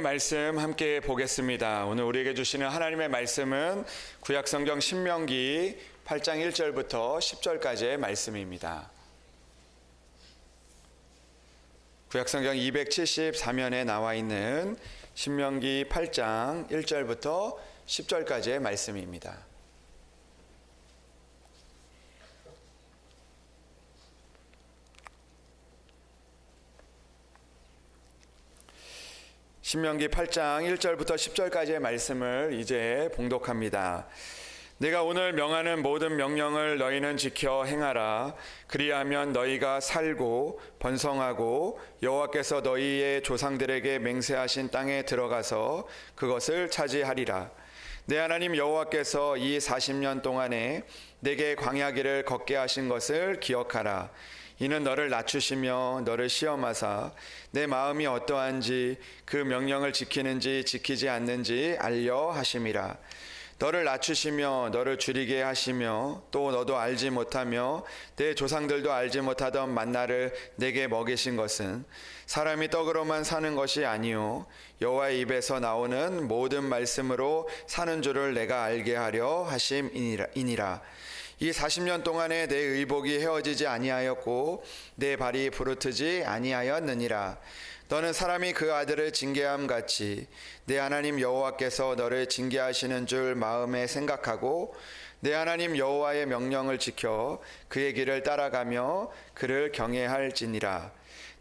말씀 함께 보겠습니다. 오늘 우리에게 주시는 하나님의 말씀은 구약성경 신명기 8장 1절부터 10절까지의 말씀입니다. 구약성경 274면에 나와 있는 신명기 8장 1절부터 10절까지의 말씀입니다. 신명기 8장 1절부터 10절까지의 말씀을 이제 봉독합니다. 내가 오늘 명하는 모든 명령을 너희는 지켜 행하라. 그리하면 너희가 살고 번성하고 여호와께서 너희의 조상들에게 맹세하신 땅에 들어가서 그것을 차지하리라. 내 하나님 여호와께서 이 40년 동안에 내게 광야길을 걷게 하신 것을 기억하라. 이는 너를 낮추시며 너를 시험하사 내 마음이 어떠한지 그 명령을 지키는지 지키지 않는지 알려 하심이라. 너를 낮추시며 너를 줄이게 하시며 또 너도 알지 못하며 내 조상들도 알지 못하던 만나를 내게 먹이신 것은 사람이 떡으로만 사는 것이 아니요 여호와의 입에서 나오는 모든 말씀으로 사는 줄을 내가 알게 하려 하심이니라. 이 40년 동안에 내 의복이 헤어지지 아니하였고 내 발이 부르트지 아니하였느니라. 너는 사람이 그 아들을 징계함 같이 내 하나님 여호와께서 너를 징계하시는 줄 마음에 생각하고 내 하나님 여호와의 명령을 지켜 그의 길을 따라가며 그를 경외할지니라.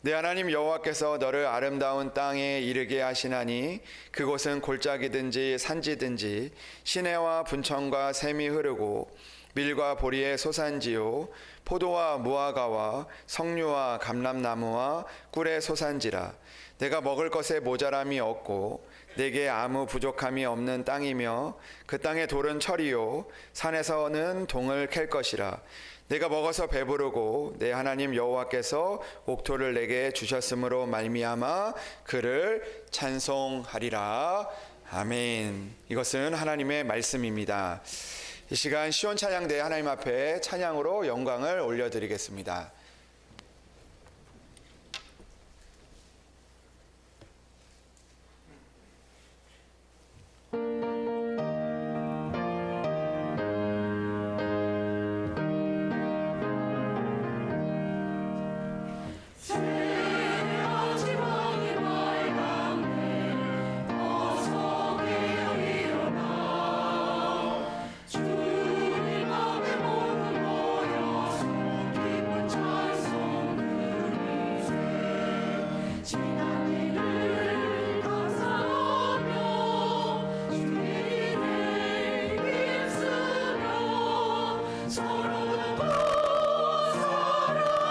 내 하나님 여호와께서 너를 아름다운 땅에 이르게 하시나니 그곳은 골짜기든지 산지든지 시내와 분천과 샘이 흐르고 밀과 보리의 소산지요 포도와 무화과와 석류와 감람나무와 꿀의 소산지라. 내가 먹을 것에 모자람이 없고 내게 아무 부족함이 없는 땅이며 그 땅의 돌은 철이요 산에서는 동을 캘 것이라. 내가 먹어서 배부르고 내 하나님 여호와께서 옥토를 내게 주셨으므로 말미암아 그를 찬송하리라. 아멘. 이것은 하나님의 말씀입니다. 이 시간 시온 찬양대 하나님 앞에 찬양으로 영광을 올려드리겠습니다. 서로 사랑하여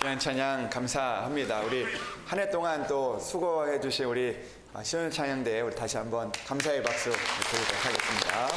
많은 찬양 감사합니다. 우리 한 해 동안 또 수고해 주신 우리 시원 찬양대 우리 다시 한번 감사의 박수 드리도록 하겠습니다.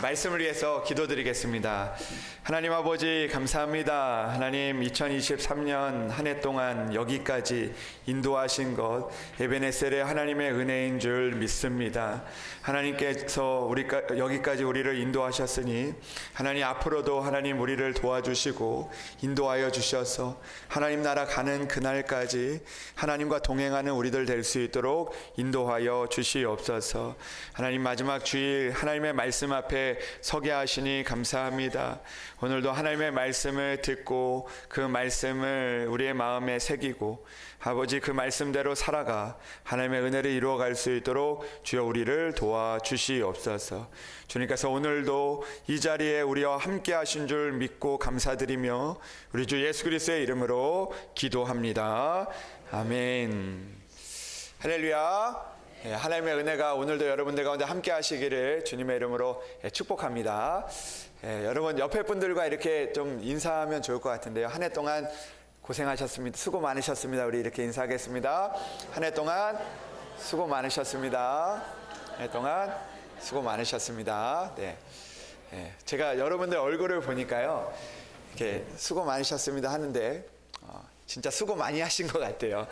말씀을 위해서 기도드리겠습니다. 하나님 아버지 감사합니다. 하나님 2023년 한 해 동안 여기까지 인도하신 것 에베네셀의 하나님의 은혜인 줄 믿습니다. 하나님께서 여기까지 우리를 인도하셨으니 하나님 앞으로도 하나님 우리를 도와주시고 인도하여 주셔서 하나님 나라 가는 그날까지 하나님과 동행하는 우리들 될 수 있도록 인도하여 주시옵소서. 하나님 마지막 주일 하나님의 말씀 앞에 서게 하시니 감사합니다. 오늘도 하나님의 말씀을 듣고 그 말씀을 우리의 마음에 새기고 아버지 그 말씀대로 살아가 하나님의 은혜를 이루어갈 수 있도록 주여 우리를 도와주시옵소서. 주님께서 오늘도 이 자리에 우리와 함께 하신 줄 믿고 감사드리며 우리 주 예수 그리스도의 이름으로 기도합니다. 아멘. 할렐루야. 하나님의 은혜가 오늘도 여러분들 가운데 함께 하시기를 주님의 이름으로 축복합니다. 여러분 옆에 분들과 이렇게 좀 인사하면 좋을 것 같은데요. 한 해 동안 고생하셨습니다. 수고 많으셨습니다. 우리 이렇게 인사하겠습니다. 한 해 동안 수고 많으셨습니다. 한 해 동안 수고 많으셨습니다. 네. 제가 여러분들 얼굴을 보니까요. 이렇게 수고 많으셨습니다 하는데 진짜 수고 많이 하신 것 같아요.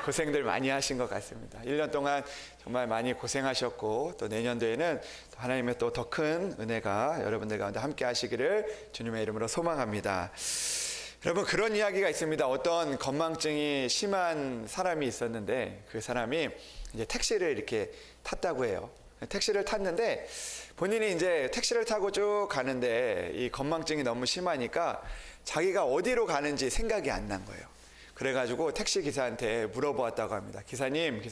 고생들 많이 하신 것 같습니다. 1년 동안 정말 많이 고생하셨고 또 내년도에는 하나님의 또 더 큰 은혜가 여러분들 가운데 함께 하시기를 주님의 이름으로 소망합니다. 여러분 그런 이야기가 있습니다. 어떤 건망증이 심한 사람이 있었는데 그 사람이 이제 택시를 이렇게 탔다고 해요. 택시를 탔는데 본인이 이제 택시를 타고 쭉 가는데 이 건망증이 너무 심하니까 자기가 어디로 가는지 생각이 안 난 거예요. 그래가지고 택시 기사한테 물어보았다고 합니다. 기사님,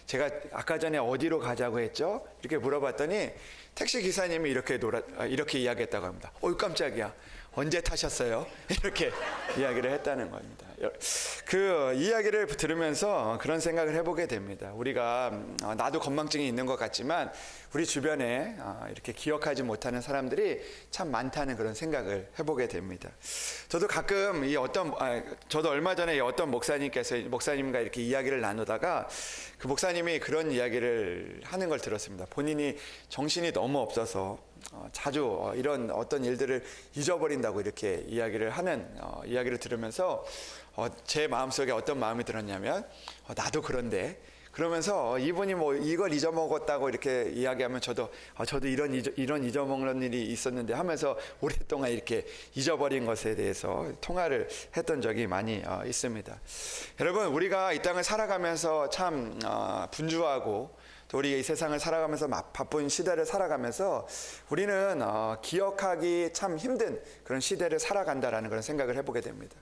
제가 아까 전에 어디로 가자고 했죠? 이렇게 물어봤더니 택시 기사님이 이렇게 이야기했다고 합니다. 깜짝이야. 언제 타셨어요? 이렇게 이야기를 했다는 겁니다. 그 이야기를 들으면서 그런 생각을 해보게 됩니다. 우리가 나도 건망증이 있는 것 같지만 우리 주변에 이렇게 기억하지 못하는 사람들이 참 많다는 그런 생각을 해보게 됩니다. 저도 가끔 저도 얼마 전에 어떤 목사님과 이렇게 이야기를 나누다가 그 목사님이 그런 이야기를 하는 걸 들었습니다. 본인이 정신이 너무 없어서 자주 이런 어떤 일들을 잊어버린다고 이렇게 이야기를 들으면서 제 마음속에 어떤 마음이 들었냐면 나도 그런데 그러면서 이분이 이걸 잊어먹었다고 이렇게 이야기하면 저도 이런 잊어먹는 일이 있었는데 하면서 오랫동안 이렇게 잊어버린 것에 대해서 통화를 했던 적이 많이 있습니다. 여러분 우리가 이 땅을 살아가면서 참 분주하고 또 우리 이 세상을 살아가면서 바쁜 시대를 살아가면서 우리는 기억하기 참 힘든 그런 시대를 살아간다라는 그런 생각을 해보게 됩니다.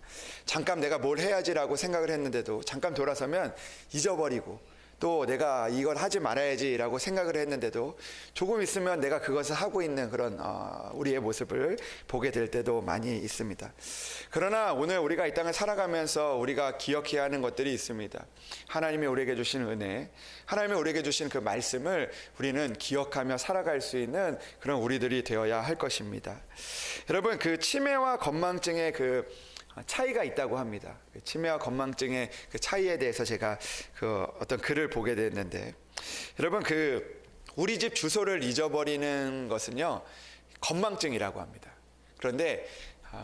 잠깐 내가 뭘 해야지라고 생각을 했는데도 잠깐 돌아서면 잊어버리고 또 내가 이걸 하지 말아야지라고 생각을 했는데도 조금 있으면 내가 그것을 하고 있는 그런 우리의 모습을 보게 될 때도 많이 있습니다. 그러나 오늘 우리가 이 땅을 살아가면서 우리가 기억해야 하는 것들이 있습니다. 하나님이 우리에게 주신 은혜, 하나님이 우리에게 주신 그 말씀을 우리는 기억하며 살아갈 수 있는 그런 우리들이 되어야 할 것입니다. 여러분 그 치매와 건망증의 그 차이가 있다고 합니다. 치매와 건망증의 그 차이에 대해서 제가 그 어떤 글을 보게 됐는데 여러분 우리 집 주소를 잊어버리는 것은요 건망증이라고 합니다. 그런데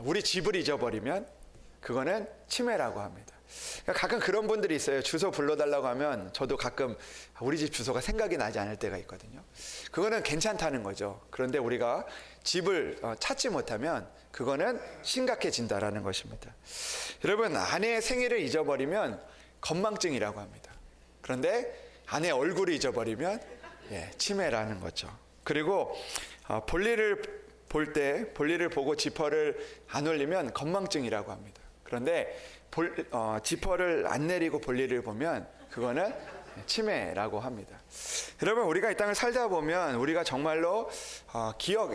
우리 집을 잊어버리면 그거는 치매라고 합니다. 가끔 그런 분들이 있어요. 주소 불러달라고 하면 저도 가끔 우리 집 주소가 생각이 나지 않을 때가 있거든요. 그거는 괜찮다는 거죠. 그런데 우리가 집을 찾지 못하면 그거는 심각해진다라는 것입니다. 여러분 아내의 생일을 잊어버리면 건망증이라고 합니다. 그런데 아내의 얼굴을 잊어버리면 치매라는 거죠. 그리고 볼일을 보고 지퍼를 안 올리면 건망증이라고 합니다. 그런데 지퍼를 안 내리고 볼일을 보면 그거는 치매라고 합니다. 여러분, 우리가 이 땅을 살다 보면 우리가 정말로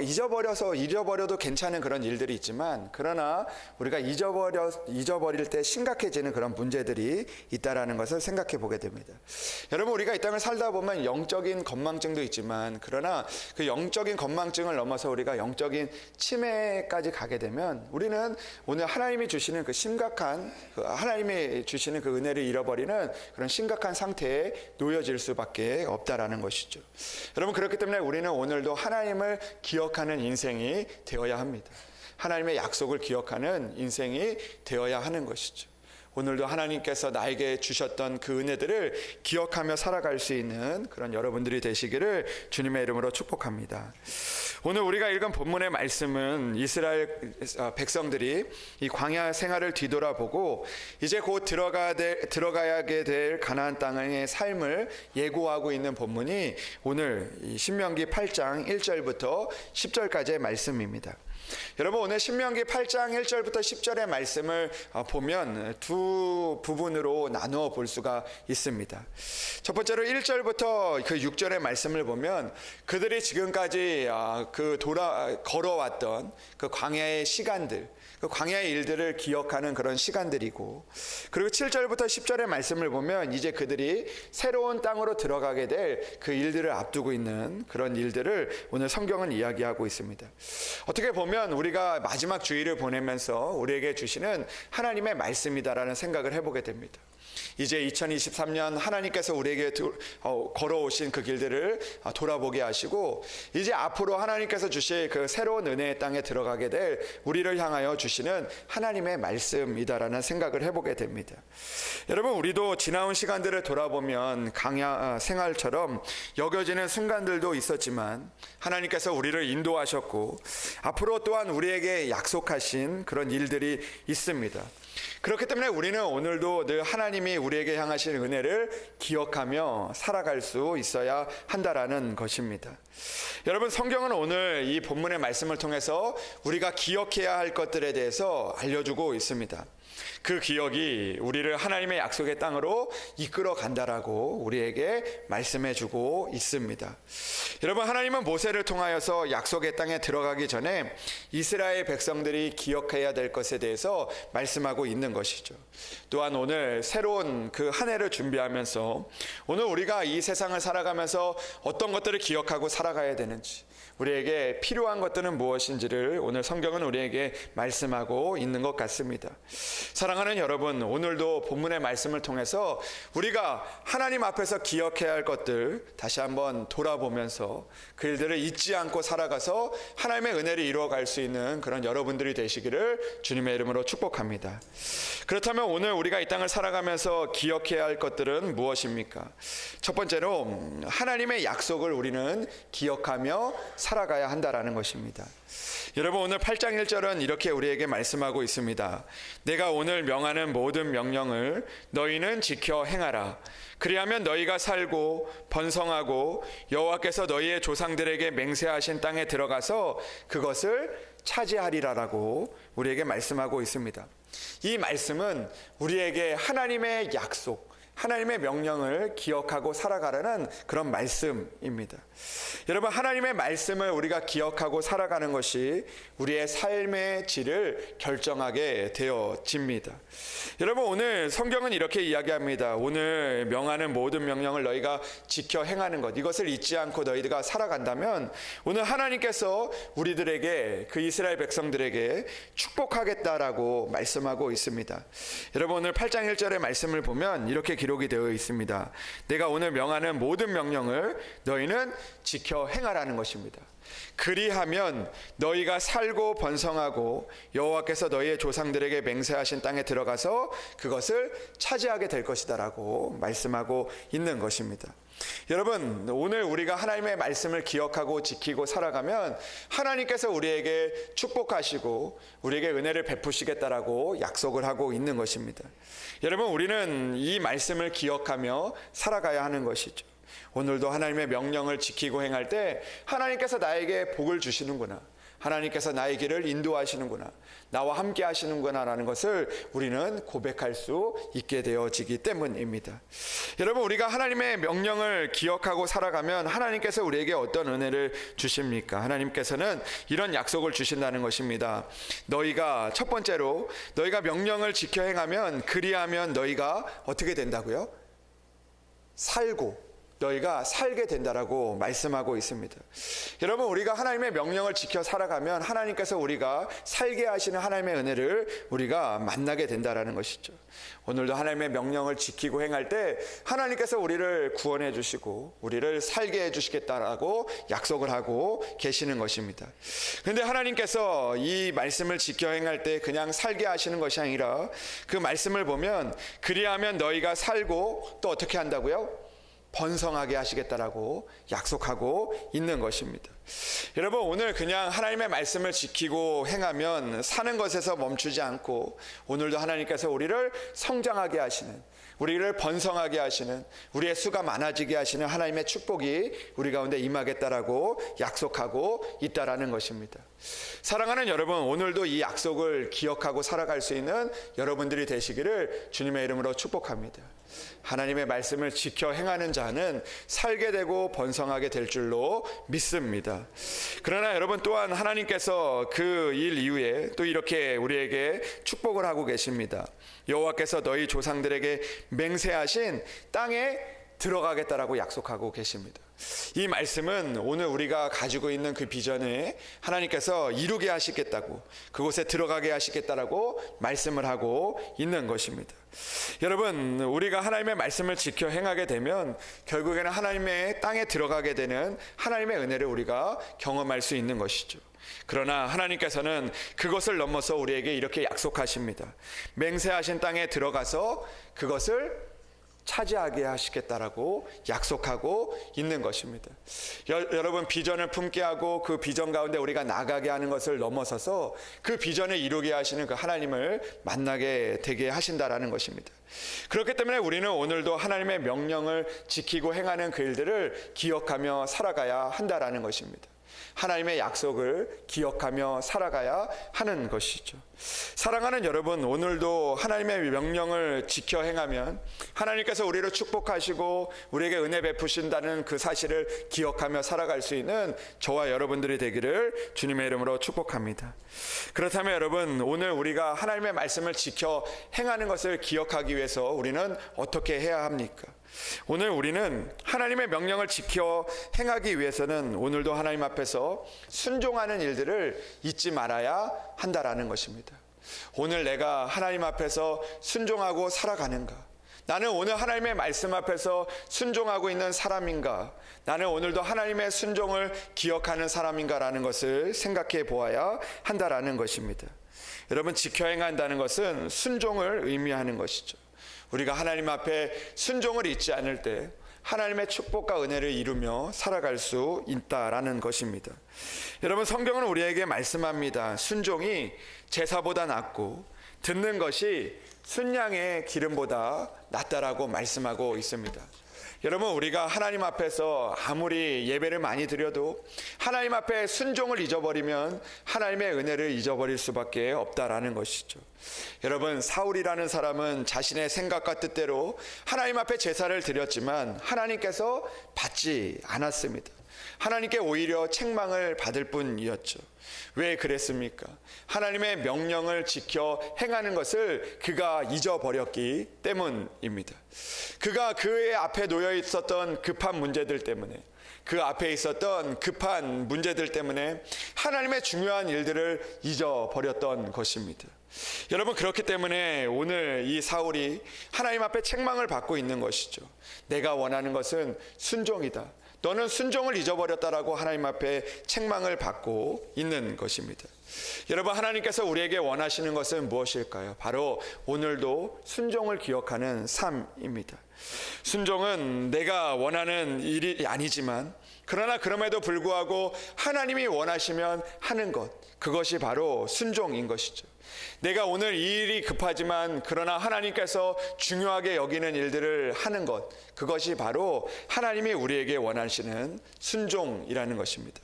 잊어버려도 괜찮은 그런 일들이 있지만, 그러나 우리가 잊어버릴 때 심각해지는 그런 문제들이 있다라는 것을 생각해 보게 됩니다. 여러분, 우리가 이 땅을 살다 보면 영적인 건망증도 있지만, 그러나 그 영적인 건망증을 넘어서 우리가 영적인 치매까지 가게 되면 우리는 오늘 하나님이 주시는 그 하나님이 주시는 그 은혜를 잃어버리는 그런 심각한 상태에 놓여질 수밖에 없다라는 것이죠. 여러분, 그렇기 때문에 우리는 오늘도 하나님을 기억하는 인생이 되어야 합니다. 하나님의 약속을 기억하는 인생이 되어야 하는 것이죠. 오늘도 하나님께서 나에게 주셨던 그 은혜들을 기억하며 살아갈 수 있는 그런 여러분들이 되시기를 주님의 이름으로 축복합니다. 오늘 우리가 읽은 본문의 말씀은 이스라엘 백성들이 이 광야 생활을 뒤돌아보고 이제 곧 들어가야게 될 가나안 땅의 삶을 예고하고 있는 본문이 오늘 신명기 8장 1절부터 10절까지의 말씀입니다. 여러분, 오늘 신명기 8장 1절부터 10절의 말씀을 보면 두 부분으로 나누어 볼 수가 있습니다. 첫 번째로 1절부터 그 6절의 말씀을 보면 그들이 지금까지 걸어왔던 그 광야의 시간들, 그 광야의 일들을 기억하는 그런 시간들이고, 그리고 7절부터 10절의 말씀을 보면 이제 그들이 새로운 땅으로 들어가게 될 그 일들을 앞두고 있는 그런 일들을 오늘 성경은 이야기하고 있습니다. 어떻게 보면 우리가 마지막 주일을 보내면서 우리에게 주시는 하나님의 말씀이다라는 생각을 해보게 됩니다. 이제 2023년 하나님께서 우리에게 걸어오신 그 길들을 돌아보게 하시고, 이제 앞으로 하나님께서 주실 그 새로운 은혜의 땅에 들어가게 될 우리를 향하여 주시는 하나님의 말씀이다라는 생각을 해보게 됩니다. 여러분, 우리도 지나온 시간들을 돌아보면 광야 생활처럼 여겨지는 순간들도 있었지만 하나님께서 우리를 인도하셨고 앞으로 또한 우리에게 약속하신 그런 일들이 있습니다. 그렇기 때문에 우리는 오늘도 늘 하나님이 우리에게 향하신 은혜를 기억하며 살아갈 수 있어야 한다라는 것입니다. 여러분, 성경은 오늘 이 본문의 말씀을 통해서 우리가 기억해야 할 것들에 대해서 알려주고 있습니다. 그 기억이 우리를 하나님의 약속의 땅으로 이끌어 간다라고 우리에게 말씀해주고 있습니다. 여러분, 하나님은 모세를 통하여서 약속의 땅에 들어가기 전에 이스라엘 백성들이 기억해야 될 것에 대해서 말씀하고 있는 것이죠. 또한 오늘 새로운 그 한 해를 준비하면서 오늘 우리가 이 세상을 살아가면서 어떤 것들을 기억하고 살아가야 되는지, 우리에게 필요한 것들은 무엇인지를 오늘 성경은 우리에게 말씀하고 있는 것 같습니다. 사랑하는 여러분, 오늘도 본문의 말씀을 통해서 우리가 하나님 앞에서 기억해야 할 것들 다시 한번 돌아보면서 그 일들을 잊지 않고 살아가서 하나님의 은혜를 이루어갈 수 있는 그런 여러분들이 되시기를 주님의 이름으로 축복합니다. 그렇다면 오늘 우리가 이 땅을 살아가면서 기억해야 할 것들은 무엇입니까? 첫 번째로 하나님의 약속을 우리는 기억하며 살아가야 한다라는 것입니다. 여러분, 오늘 8장 1절은 이렇게 우리에게 말씀하고 있습니다. 내가 오늘 명하는 모든 명령을 너희는 지켜 행하라. 그리하면 너희가 살고 번성하고 여호와께서 너희의 조상들에게 맹세하신 땅에 들어가서 그것을 차지하리라라고 우리에게 말씀하고 있습니다. 이 말씀은 우리에게 하나님의 약속, 하나님의 명령을 기억하고 살아가라는 그런 말씀입니다. 여러분, 하나님의 말씀을 우리가 기억하고 살아가는 것이 우리의 삶의 질을 결정하게 되어집니다. 여러분, 오늘 성경은 이렇게 이야기합니다. 오늘 명하는 모든 명령을 너희가 지켜 행하는 것, 이것을 잊지 않고 너희가 살아간다면 오늘 하나님께서 우리들에게, 그 이스라엘 백성들에게 축복하겠다라고 말씀하고 있습니다. 여러분, 오늘 8장 1절의 말씀을 보면 이렇게 기록이 되어 있습니다. 내가 오늘 명하는 모든 명령을 너희는 지켜 행하라는 것입니다. 그리하면 너희가 살고 번성하고 여호와께서 너희의 조상들에게 맹세하신 땅에 들어가서 그것을 차지하게 될 것이다라고 말씀하고 있는 것입니다. 여러분, 오늘 우리가 하나님의 말씀을 기억하고 지키고 살아가면 하나님께서 우리에게 축복하시고 우리에게 은혜를 베푸시겠다라고 약속을 하고 있는 것입니다. 여러분, 우리는 이 말씀을 기억하며 살아가야 하는 것이죠. 오늘도 하나님의 명령을 지키고 행할 때 하나님께서 나에게 복을 주시는구나, 하나님께서 나의 길을 인도하시는구나, 나와 함께 하시는구나라는 것을 우리는 고백할 수 있게 되어지기 때문입니다. 여러분, 우리가 하나님의 명령을 기억하고 살아가면 하나님께서 우리에게 어떤 은혜를 주십니까? 하나님께서는 이런 약속을 주신다는 것입니다. 너희가, 첫 번째로 너희가 명령을 지켜 행하면, 그리하면 너희가 어떻게 된다고요? 살고, 너희가 살게 된다라고 말씀하고 있습니다. 여러분, 우리가 하나님의 명령을 지켜 살아가면 하나님께서 우리가 살게 하시는 하나님의 은혜를 우리가 만나게 된다라는 것이죠. 오늘도 하나님의 명령을 지키고 행할 때 하나님께서 우리를 구원해 주시고 우리를 살게 해 주시겠다라고 약속을 하고 계시는 것입니다. 그런데 하나님께서 이 말씀을 지켜 행할 때 그냥 살게 하시는 것이 아니라 그 말씀을 보면 그리하면 너희가 살고 또 어떻게 한다고요? 번성하게 하시겠다라고 약속하고 있는 것입니다. 여러분, 오늘 그냥 하나님의 말씀을 지키고 행하면 사는 것에서 멈추지 않고 오늘도 하나님께서 우리를 성장하게 하시는, 우리를 번성하게 하시는, 우리의 수가 많아지게 하시는 하나님의 축복이 우리 가운데 임하겠다라고 약속하고 있다라는 것입니다. 사랑하는 여러분, 오늘도 이 약속을 기억하고 살아갈 수 있는 여러분들이 되시기를 주님의 이름으로 축복합니다. 하나님의 말씀을 지켜 행하는 자는 살게 되고 번성하게 될 줄로 믿습니다. 그러나 여러분, 또한 하나님께서 그 일 이후에 또 이렇게 우리에게 축복을 하고 계십니다. 여호와께서 너희 조상들에게 맹세하신 땅에 들어가겠다라고 약속하고 계십니다. 이 말씀은 오늘 우리가 가지고 있는 그 비전에 하나님께서 이루게 하시겠다고, 그곳에 들어가게 하시겠다라고 말씀을 하고 있는 것입니다. 여러분, 우리가 하나님의 말씀을 지켜 행하게 되면 결국에는 하나님의 땅에 들어가게 되는 하나님의 은혜를 우리가 경험할 수 있는 것이죠. 그러나 하나님께서는 그것을 넘어서 우리에게 이렇게 약속하십니다. 맹세하신 땅에 들어가서 그것을 차지하게 하시겠다라고 약속하고 있는 것입니다. 여러분, 비전을 품게 하고 그 비전 가운데 우리가 나가게 하는 것을 넘어서서 그 비전을 이루게 하시는 그 하나님을 만나게 되게 하신다라는 것입니다. 그렇기 때문에 우리는 오늘도 하나님의 명령을 지키고 행하는 그 일들을 기억하며 살아가야 한다라는 것입니다. 하나님의 약속을 기억하며 살아가야 하는 것이죠. 사랑하는 여러분, 오늘도 하나님의 명령을 지켜 행하면 하나님께서 우리를 축복하시고 우리에게 은혜 베푸신다는 그 사실을 기억하며 살아갈 수 있는 저와 여러분들이 되기를 주님의 이름으로 축복합니다. 그렇다면 여러분, 오늘 우리가 하나님의 말씀을 지켜 행하는 것을 기억하기 위해서 우리는 어떻게 해야 합니까? 오늘 우리는 하나님의 명령을 지켜 행하기 위해서는 오늘도 하나님 앞에서 순종하는 일들을 잊지 말아야 한다라는 것입니다. 오늘 내가 하나님 앞에서 순종하고 살아가는가? 나는 오늘 하나님의 말씀 앞에서 순종하고 있는 사람인가? 나는 오늘도 하나님의 순종을 기억하는 사람인가라는 것을 생각해 보아야 한다라는 것입니다. 여러분, 지켜 행한다는 것은 순종을 의미하는 것이죠. 우리가 하나님 앞에 순종을 잊지 않을 때 하나님의 축복과 은혜를 이루며 살아갈 수 있다라는 것입니다. 여러분, 성경은 우리에게 말씀합니다. 순종이 제사보다 낫고 듣는 것이 순양의 기름보다 낫다라고 말씀하고 있습니다. 여러분, 우리가 하나님 앞에서 아무리 예배를 많이 드려도 하나님 앞에 순종을 잊어버리면 하나님의 은혜를 잊어버릴 수밖에 없다라는 것이죠. 여러분, 사울이라는 사람은 자신의 생각과 뜻대로 하나님 앞에 제사를 드렸지만 하나님께서 받지 않았습니다. 하나님께 오히려 책망을 받을 뿐이었죠. 왜 그랬습니까? 하나님의 명령을 지켜 행하는 것을 그가 잊어버렸기 때문입니다. 그가 그의 앞에 놓여 있었던 급한 문제들 때문에, 그 앞에 있었던 급한 문제들 때문에 하나님의 중요한 일들을 잊어버렸던 것입니다. 여러분, 그렇기 때문에 오늘 이 사울이 하나님 앞에 책망을 받고 있는 것이죠. 내가 원하는 것은 순종이다. 너는 순종을 잊어버렸다라고 하나님 앞에 책망을 받고 있는 것입니다. 여러분, 하나님께서 우리에게 원하시는 것은 무엇일까요? 바로 오늘도 순종을 기억하는 삶입니다. 순종은 내가 원하는 일이 아니지만, 그러나 그럼에도 불구하고 하나님이 원하시면 하는 것, 그것이 바로 순종인 것이죠. 내가 오늘 이 일이 급하지만 그러나 하나님께서 중요하게 여기는 일들을 하는 것, 그것이 바로 하나님이 우리에게 원하시는 순종이라는 것입니다.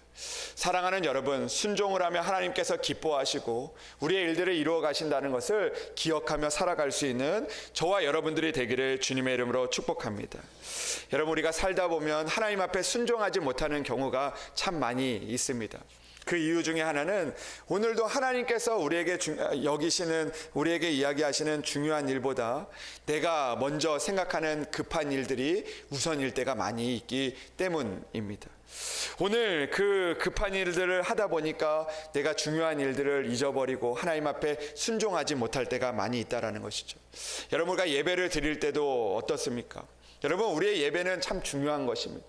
사랑하는 여러분, 순종을 하며 하나님께서 기뻐하시고 우리의 일들을 이루어 가신다는 것을 기억하며 살아갈 수 있는 저와 여러분들이 되기를 주님의 이름으로 축복합니다. 여러분, 우리가 살다 보면 하나님 앞에 순종하지 못하는 경우가 참 많이 있습니다. 그 이유 중에 하나는 오늘도 하나님께서 우리에게 여기시는, 우리에게 이야기하시는 중요한 일보다 내가 먼저 생각하는 급한 일들이 우선일 때가 많이 있기 때문입니다. 오늘 그 급한 일들을 하다 보니까 내가 중요한 일들을 잊어버리고 하나님 앞에 순종하지 못할 때가 많이 있다라는 것이죠. 여러분, 우리가 예배를 드릴 때도 어떻습니까? 여러분, 우리의 예배는 참 중요한 것입니다.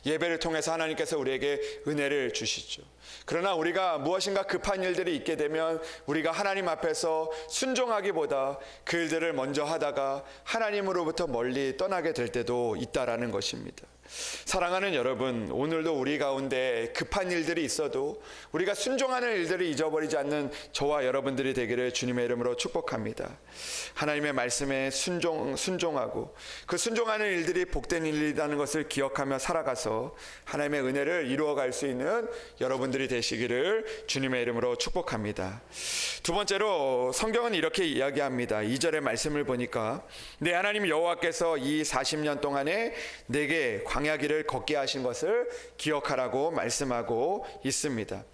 예배를 통해서 하나님께서 우리에게 은혜를 주시죠. 그러나 우리가 무엇인가 급한 일들이 있게 되면 우리가 하나님 앞에서 순종하기보다 그 일들을 먼저 하다가 하나님으로부터 멀리 떠나게 될 때도 있다라는 것입니다. 사랑하는 여러분, 오늘도 우리 가운데 급한 일들이 있어도 우리가 순종하는 일들을 잊어버리지 않는 저와 여러분들이 되기를 주님의 이름으로 축복합니다. 하나님의 말씀에 순종하고 그 순종하는 일들이 복된 일이라는 것을 기억하며 살아가서 하나님의 은혜를 이루어갈 수 있는 여러분들이 되시기를 주님의 이름으로 축복합니다. 두 번째로 성경은 이렇게 이야기합니다. 2절의 말씀을 보니까 내 하나님 여호와께서 이 40년 동안에 내게 광야 길을 걷게 하신 것을 기억하라고 말씀하고 있습니다.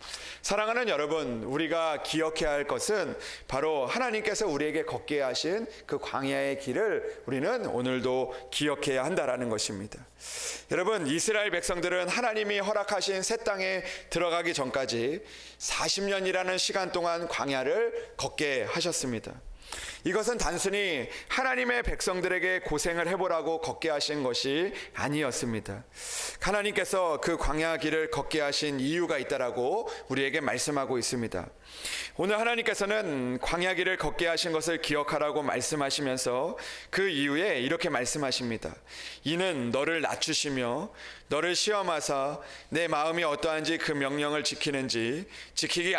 사랑하는 여러분, 우리가 기억해야 할 것은 바로 하나님께서 우리에게 걷게 하신 그 광야의 길을 우리는 오늘도 기억해야 한다라는 것입니다. 여러분, 이스라엘 백성들은 하나님이 허락하신 새 땅에 들어가기 전까지 40년이라는 시간 동안 광야를 걷게 하셨습니다. 이것은 단순히 하나님의 백성들에게 고생을 해보라고 걷게 하신 것이 아니었습니다. 하나님께서 그 광야 길을 걷게 하신 이유가 있다라고 우리에게 말씀하고 있습니다. 오늘 하나님께서는 광야 길을 걷게 하신 것을 기억하라고 말씀하시면서 그 이후에 이렇게 말씀하십니다. 이는 너를 낮추시며 너를 시험하사 내 마음이 어떠한지 그 명령을 지키는지 지키지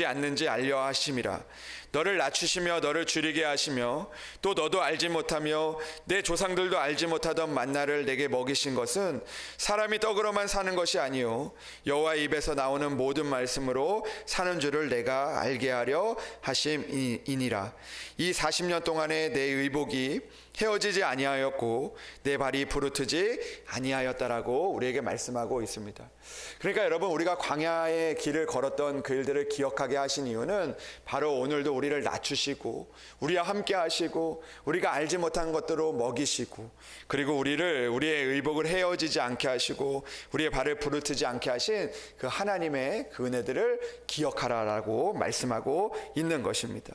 않는지 알려 하심이라. 너를 낮추시며 너를 줄이게 하시며 또 너도 알지 못하며 내 조상들도 알지 못하던 만나를 내게 먹이신 것은 사람이 떡으로만 사는 것이 아니요 여호와의 입에서 나오는 모든 말씀으로 사는 줄을 내가 알게 하려 하심이니라. 이 40년 동안에 내 의복이 헤어지지 아니하였고 내 발이 부르트지 아니하였다라고 우리에게 말씀하고 있습니다. 그러니까 여러분, 우리가 광야의 길을 걸었던 그 일들을 기억하게 하신 이유는 바로 오늘도 우리를 낮추시고 우리와 함께 하시고 우리가 알지 못한 것들로 먹이시고 그리고 우리의 의복을 헤어지지 않게 하시고 우리의 발을 부르트지 않게 하신 그 하나님의 그 은혜들을 기억하라라고 말씀하고 있는 것입니다.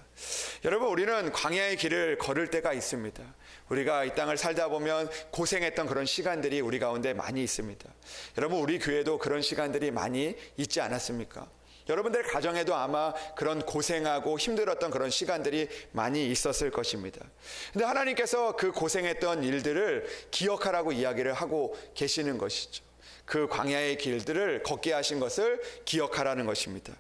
여러분, 우리는 광야의 길을 걸을 때가 있습니다. 우리가 이 땅을 살다 보면 고생했던 그런 시간들이 우리 가운데 많이 있습니다. 여러분, 우리 교회도 그런 시간들이 많이 있지 않았습니까? 여러분들 가정에도 아마 그런 고생하고 힘들었던 그런 시간들이 많이 있었을 것입니다. 근데 하나님께서 그 고생했던 일들을 기억하라고 이야기를 하고 계시는 것이죠. 그 광야의 길들을 걷게 하신 것을 기억하라는 것입니다.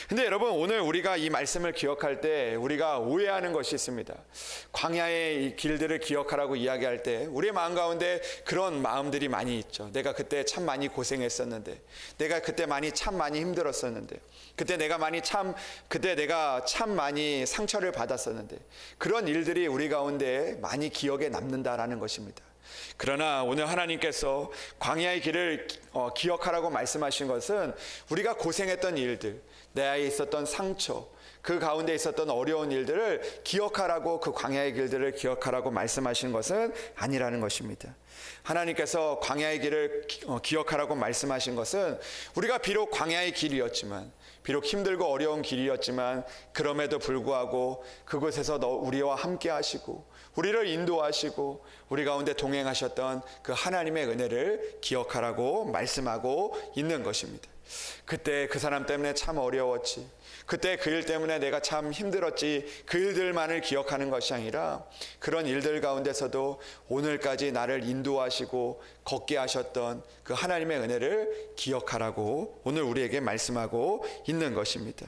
근데 여러분, 오늘 우리가 이 말씀을 기억할 때 우리가 오해하는 것이 있습니다. 광야의 길들을 기억하라고 이야기할 때 우리의 마음 가운데 그런 마음들이 많이 있죠. 내가 그때 참 많이 고생했었는데, 내가 그때 참 많이 힘들었었는데, 그때 내가 참 많이 상처를 받았었는데, 그런 일들이 우리 가운데 많이 기억에 남는다라는 것입니다. 그러나 오늘 하나님께서 광야의 길을 기억하라고 말씀하신 것은 우리가 고생했던 일들, 내 안에 있었던 상처, 그 가운데 있었던 어려운 일들을 기억하라고, 그 광야의 길들을 기억하라고 말씀하신 것은 아니라는 것입니다. 하나님께서 광야의 길을 기억하라고 말씀하신 것은 우리가 비록 광야의 길이었지만, 비록 힘들고 어려운 길이었지만 그럼에도 불구하고 그곳에서 우리와 함께 하시고 우리를 인도하시고 우리 가운데 동행하셨던 그 하나님의 은혜를 기억하라고 말씀하고 있는 것입니다. 그때 그 사람 때문에 참 어려웠지. 그때 그 일 때문에 내가 참 힘들었지. 그 일들만을 기억하는 것이 아니라 그런 일들 가운데서도 오늘까지 나를 인도하시고 걷게 하셨던 그 하나님의 은혜를 기억하라고 오늘 우리에게 말씀하고 있는 것입니다.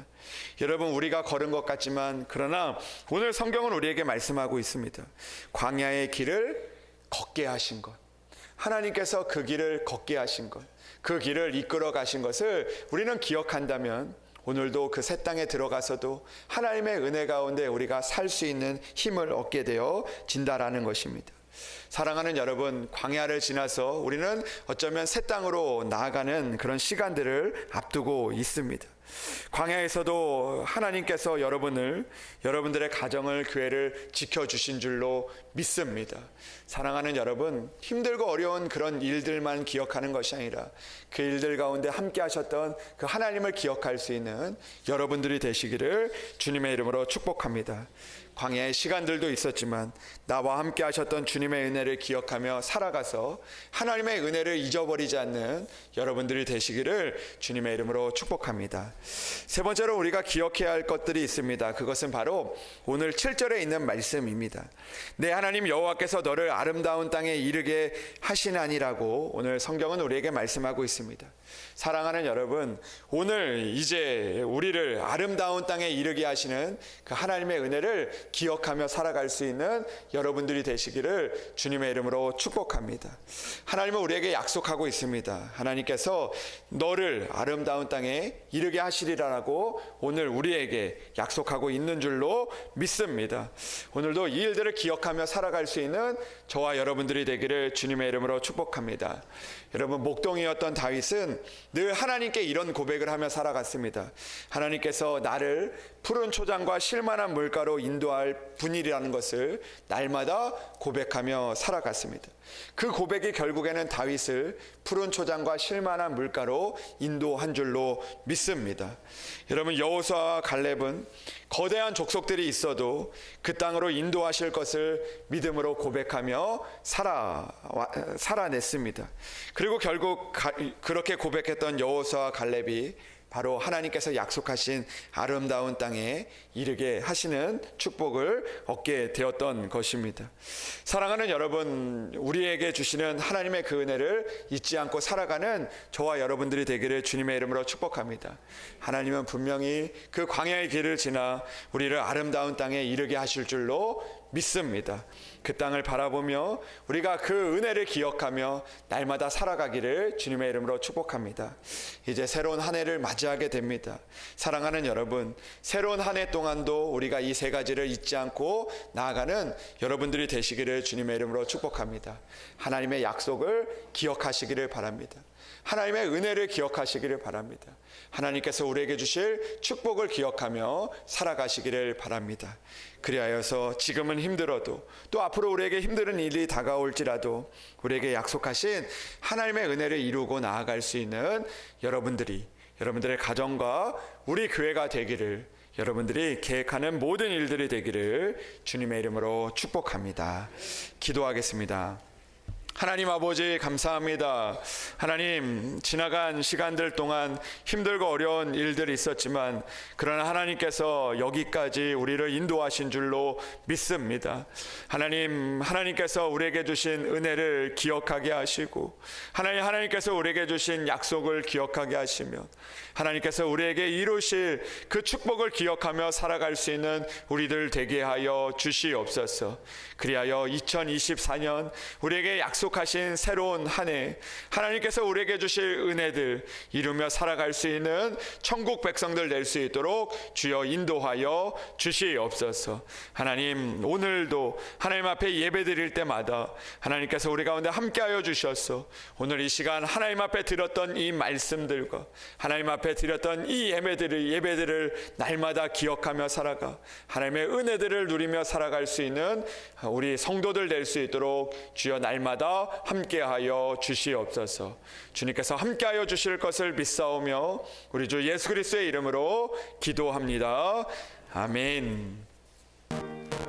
여러분, 우리가 걸은 것 같지만 그러나 오늘 성경은 우리에게 말씀하고 있습니다. 광야의 길을 걷게 하신 것, 하나님께서 그 길을 걷게 하신 것, 그 길을 이끌어 가신 것을 우리는 기억한다면 오늘도 그 새 땅에 들어가서도 하나님의 은혜 가운데 우리가 살 수 있는 힘을 얻게 되어진다라는 것입니다. 사랑하는 여러분, 광야를 지나서 우리는 어쩌면 새 땅으로 나아가는 그런 시간들을 앞두고 있습니다. 광야에서도 하나님께서 여러분들의 가정을, 교회를 지켜주신 줄로 믿습니다. 사랑하는 여러분, 힘들고 어려운 그런 일들만 기억하는 것이 아니라 그 일들 가운데 함께 하셨던 그 하나님을 기억할 수 있는 여러분들이 되시기를 주님의 이름으로 축복합니다. 광야의 시간들도 있었지만 나와 함께 하셨던 주님의 은혜를 기억하며 살아가서 하나님의 은혜를 잊어버리지 않는 여러분들이 되시기를 주님의 이름으로 축복합니다. 세 번째로 우리가 기억해야 할 것들이 있습니다. 그것은 바로 오늘 7절에 있는 말씀입니다. 내 하나님 여호와께서 너를 아름다운 땅에 이르게 하시나니라고 오늘 성경은 우리에게 말씀하고 있습니다. 사랑하는 여러분, 오늘 이제 우리를 아름다운 땅에 이르게 하시는 그 하나님의 은혜를 기억하며 살아갈 수 있는 여러분들이 되시기를 주님의 이름으로 축복합니다. 하나님은 우리에게 약속하고 있습니다. 하나님께서 너를 아름다운 땅에 이르게 하시리라고 오늘 우리에게 약속하고 있는 줄로 믿습니다. 오늘도 이 일들을 기억하며 살아갈 수 있는 저와 여러분들이 되기를 주님의 이름으로 축복합니다. 여러분, 목동이었던 다윗은 늘 하나님께 이런 고백을 하며 살아갔습니다. 하나님께서 나를 푸른 초장과 쉴만한 물가로 인도할 분이라는 것을 날마다 고백하며 살아갔습니다. 그 고백이 결국에는 다윗을 푸른 초장과 쉴만한 물가로 인도한 줄로 믿습니다. 여러분, 여호수아와 갈렙은 거대한 족속들이 있어도 그 땅으로 인도하실 것을 믿음으로 고백하며 살아냈습니다. 그리고 결국 그렇게 고백했던 여호수아와 갈렙이 바로 하나님께서 약속하신 아름다운 땅에 이르게 하시는 축복을 얻게 되었던 것입니다. 사랑하는 여러분, 우리에게 주시는 하나님의 그 은혜를 잊지 않고 살아가는 저와 여러분들이 되기를 주님의 이름으로 축복합니다. 하나님은 분명히 그 광야의 길을 지나 우리를 아름다운 땅에 이르게 하실 줄로 믿습니다. 그 땅을 바라보며 우리가 그 은혜를 기억하며 날마다 살아가기를 주님의 이름으로 축복합니다. 이제 새로운 한 해를 맞이하게 됩니다. 사랑하는 여러분, 새로운 한 해 동안도 우리가 이 세 가지를 잊지 않고 나아가는 여러분들이 되시기를 주님의 이름으로 축복합니다. 하나님의 약속을 기억하시기를 바랍니다. 하나님의 은혜를 기억하시기를 바랍니다. 하나님께서 우리에게 주실 축복을 기억하며 살아가시기를 바랍니다. 그리하여서 지금은 힘들어도 또 앞으로 우리에게 힘든 일이 다가올지라도 우리에게 약속하신 하나님의 은혜를 이루고 나아갈 수 있는 여러분들의 가정과 우리 교회가 되기를, 여러분들이 계획하는 모든 일들이 되기를 주님의 이름으로 축복합니다. 기도하겠습니다. 하나님 아버지, 감사합니다. 하나님, 지나간 시간들 동안 힘들고 어려운 일들이 있었지만 그러나 하나님께서 여기까지 우리를 인도하신 줄로 믿습니다. 하나님께서 우리에게 주신 은혜를 기억하게 하시고 하나님께서 우리에게 주신 약속을 기억하게 하시며 하나님께서 우리에게 이루실 그 축복을 기억하며 살아갈 수 있는 우리들 되게 하여 주시옵소서. 그리하여 2024년 우리에게 약속하신 새로운 한 해, 하나님께서 우리에게 주실 은혜들 이루며 살아갈 수 있는 천국 백성들 될 수 있도록 주여 인도하여 주시옵소서. 하나님, 오늘도 하나님 앞에 예배 드릴 때마다 하나님께서 우리 가운데 함께하여 주셔서 오늘 이 시간 하나님 앞에 드렸던 이 말씀들과 하나님 앞에 드렸던 이 예배들을 날마다 기억하며 살아가 하나님의 은혜들을 누리며 살아갈 수 있는 우리 성도들 될 수 있도록 주여 날마다 함께하여 주시옵소서. 주님께서 함께하여 주실 것을 믿사오며 우리 주 예수 그리스도의 이름으로 기도합니다. 아멘.